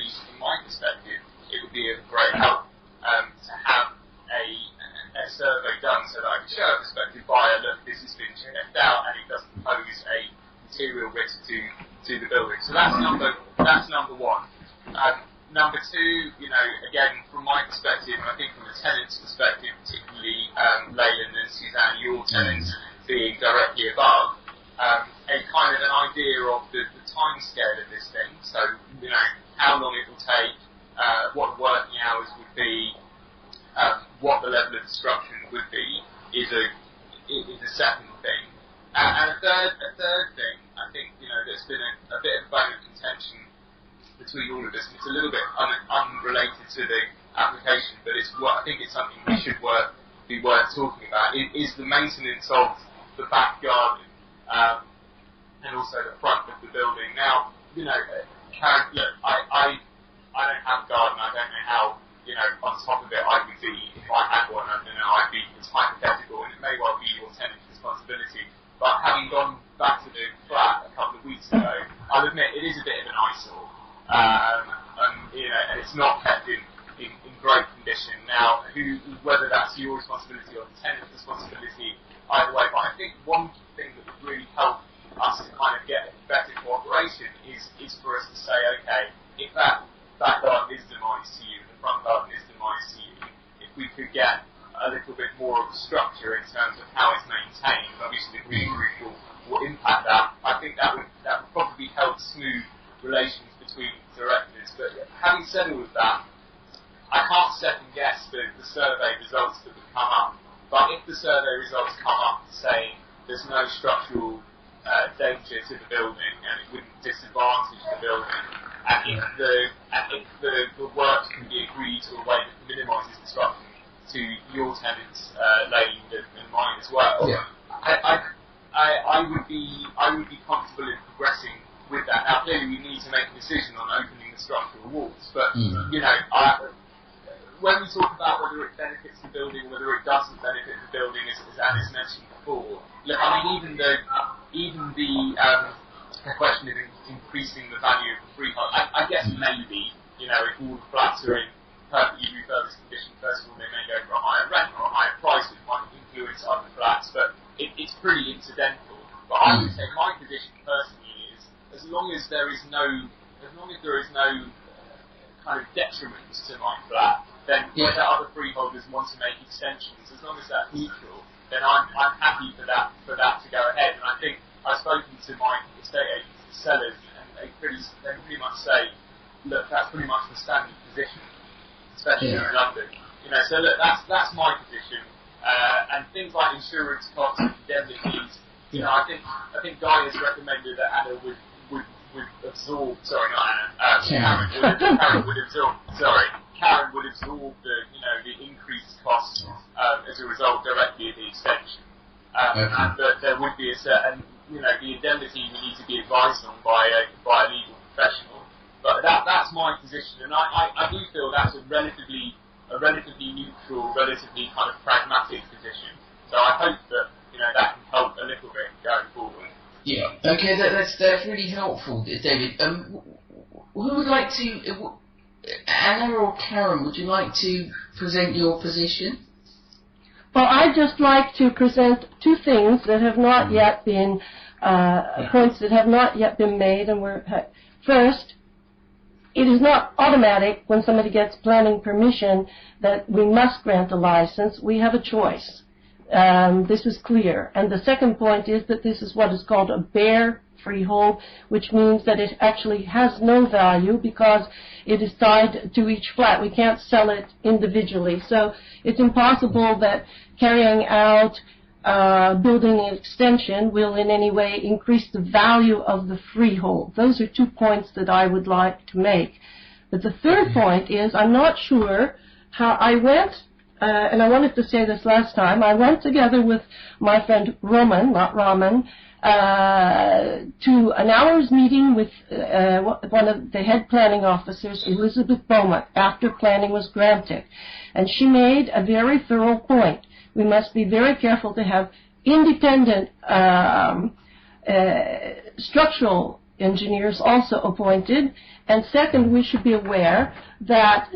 least from my perspective, it would be a great help to have a survey done so that I can show a prospective buyer, look, this has been checked out and it doesn't pose a material risk to the building. So that's number one. Number two, again, from my perspective, and I think from a tenant's perspective, particularly Leyland and Suzanne, your tenants being directly above, a kind of an idea of the time scale of this thing. So, how long it will take, what the working hours would be, what the level of destruction would be, is a second thing. And a third thing, I think, there's been a bit of a bone of contention between all of this, and it's a little bit unrelated to the application, but I think it's something we should be worth talking about, is the maintenance of the back garden, and also the front of the building. Now, Karen, look, I don't have a garden, I don't know how, on top of it I would be, if I had one, I'd be, it's hypothetical, and it may well be your tenant's responsibility, but having gone back to the flat a couple of weeks ago, I'll admit it is a bit of an eyesore, and it's not kept in great condition. Now, whether that's your responsibility or the tenant's responsibility, either way, but I think one thing that would really help us to kind of get better cooperation is for us to say, okay, if that garden is demised to you, the front garden is demised to you, if we could get a little bit more of a structure in terms of how it's maintained, and obviously the green roof will impact that, I think that would probably help smooth relations between directors. But having said all of that, I can't second guess the survey results that would come up, but if the survey results come up saying there's no structural danger to the building and it wouldn't disadvantage the building, and if the works can be agreed to a way that minimises disruption to your tenants, Leyland and mine as well, I would be comfortable in progressing with that. Now, clearly, we need to make a decision on opening the structural walls, but when we talk about whether it benefits the building, whether it doesn't benefit the building, as Alice mentioned before, look, I mean, even the question of increasing the value of the freehold, I guess maybe, if all the flats are in perfectly refurbished condition, first of all, they may go for a higher rent or a higher price, which might influence other flats, but it's pretty incidental. But I would say my position personally is, as long as there is no kind of detriment to my flat, then whether other freeholders want to make extensions, as long as that's neutral, then I'm happy for that to go ahead. And I think I've spoken to my estate agents and sellers, and they pretty much say, look, that's pretty much the standard position, especially in London. So look, that's my position. And things like insurance costs and indemnities, I think Guy has recommended that Anna would absorb. Sorry, not Anna. Karen would absorb the increased costs as a result directly of the extension, and that there would be a certain, the indemnity we need to be advised on by a legal professional. But that's my position, and I do feel that's a relatively neutral, relatively kind of pragmatic position. So I hope that that can help a little bit going forward. Yeah. Okay, that's really helpful, David. Who would like to? Anna or Karen, would you like to present your position? Well, I'd just like to present two things that have not yet been, points that have not yet been made. And first, it is not automatic when somebody gets planning permission that we must grant a license. We have a choice. This is clear. And the second point is that this is what is called a bare freehold, which means that it actually has no value because it is tied to each flat. We can't sell it individually. So it's impossible that carrying out building an extension will in any way increase the value of the freehold. Those are 2 points that I would like to make. But the third point is I'm not sure how I went, and I wanted to say this last time, I went together with my friend Roman, not Raman, to an hour's meeting with one of the head planning officers, Elizabeth Beaumont, after planning was granted. And she made a very thorough point. We must be very careful to have independent structural engineers also appointed. And second, we should be aware that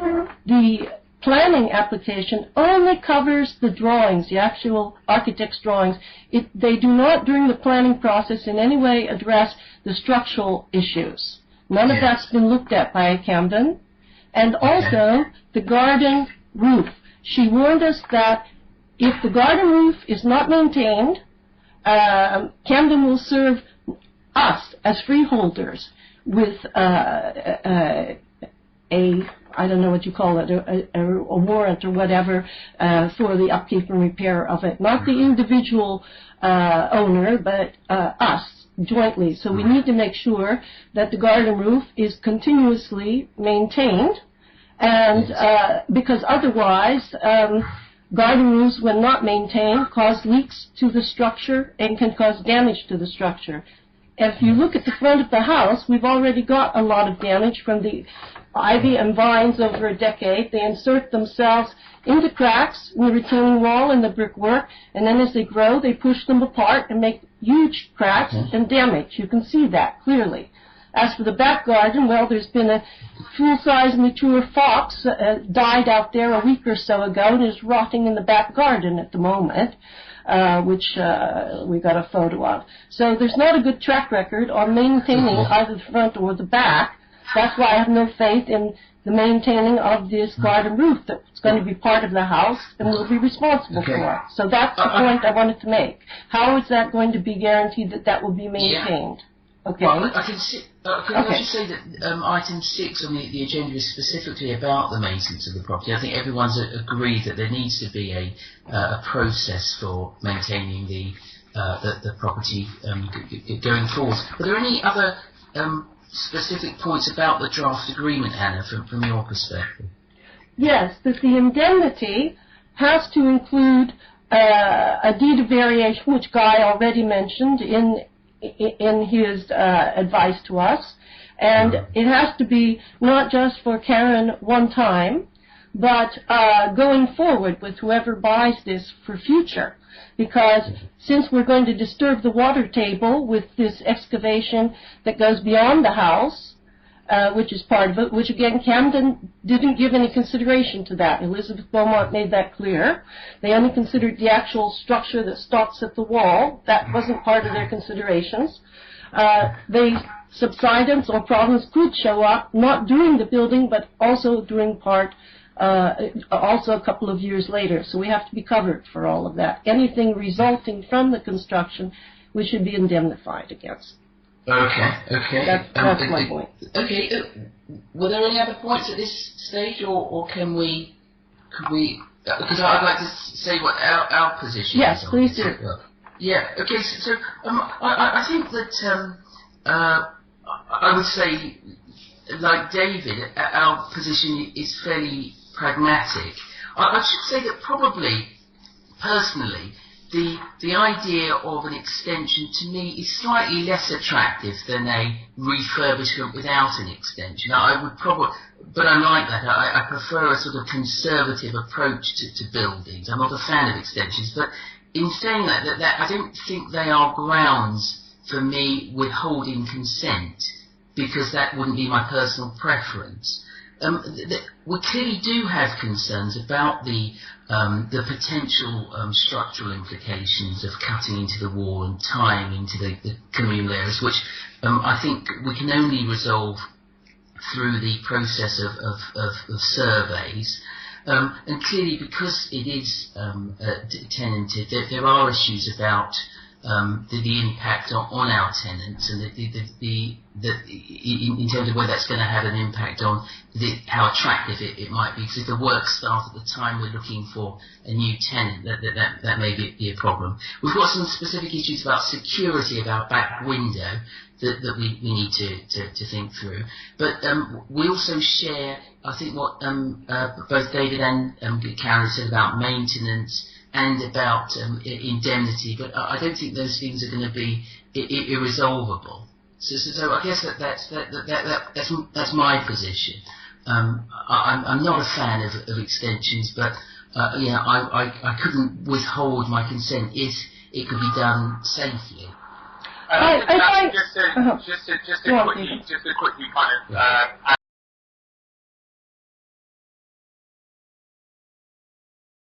the planning application only covers the drawings, the actual architect's drawings. They do not, during the planning process, in any way address the structural issues. None of that's been looked at by Camden. And also, the garden roof. She warned us that if the garden roof is not maintained, Camden will serve us as freeholders with I don't know what you call it, a warrant or whatever for the upkeep and repair of it. Not the individual owner, but us jointly. So we need to make sure that the garden roof is continuously maintained, and because otherwise garden roofs, when not maintained, cause leaks to the structure and can cause damage to the structure. If you look at the front of the house, we've already got a lot of damage from the ivy and vines over a decade. They insert themselves into cracks in the retaining wall and the brickwork, and then as they grow, they push them apart and make huge cracks and damage. You can see that clearly. As for the back garden, well, there's been a full-size mature fox died out there a week or so ago and is rotting in the back garden at the moment, which we got a photo of. So there's not a good track record on maintaining either the front or the back. That's why I have no faith in the maintaining of this garden roof that's going to be part of the house and we'll be responsible for. So that's the point I wanted to make. How is that going to be guaranteed that that will be maintained? Okay. Well, I just say that item 6 on the agenda is specifically about the maintenance of the property. I think everyone's agreed that there needs to be a process for maintaining the property going forward. Are there any other specific points about the draft agreement, Anna, from your perspective? Yes, that the indemnity has to include a deed of variation, which Guy already mentioned in his advice to us, and it has to be not just for Karen one time, but going forward with whoever buys this for future. Because since we're going to disturb the water table with this excavation that goes beyond the house, which is part of it, which again Camden didn't give any consideration to that. Elizabeth Beaumont made that clear. They only considered the actual structure that stops at the wall. That wasn't part of their considerations. The subsidence or problems could show up not during the building, but also during also a couple of years later. So we have to be covered for all of that. Anything resulting from the construction, we should be indemnified against. Okay. That's my point. Okay. Were there any other points at this stage, or could we? Because I'd like to say what our position is. Yes, please do. Yeah. Okay. So I think that I would say, like David, our position is fairly pragmatic. I should say that probably, personally, the idea of an extension to me is slightly less attractive than a refurbishment without an extension. I would probably, but I like that. I prefer a sort of conservative approach to buildings. I'm not a fan of extensions, but in saying that I don't think they are grounds for me withholding consent, because that wouldn't be my personal preference. We clearly do have concerns about the potential structural implications of cutting into the wall and tying into the communal areas, which I think we can only resolve through the process of surveys. And clearly, because it is tenanted, there are issues about the impact on our tenants, and in terms of whether that's going to have an impact on how attractive it might be. Because if the work starts at the time we're looking for a new tenant, that may be a problem. We've got some specific issues about security of our back window that we need to think through. But we also share, I think, what both David and Karen said about maintenance and about indemnity, but I don't think those things are going to be irresolvable. So I guess that's my position. I'm not a fan of extensions, but I couldn't withhold my consent if it could be done safely. I find just to quickly kind of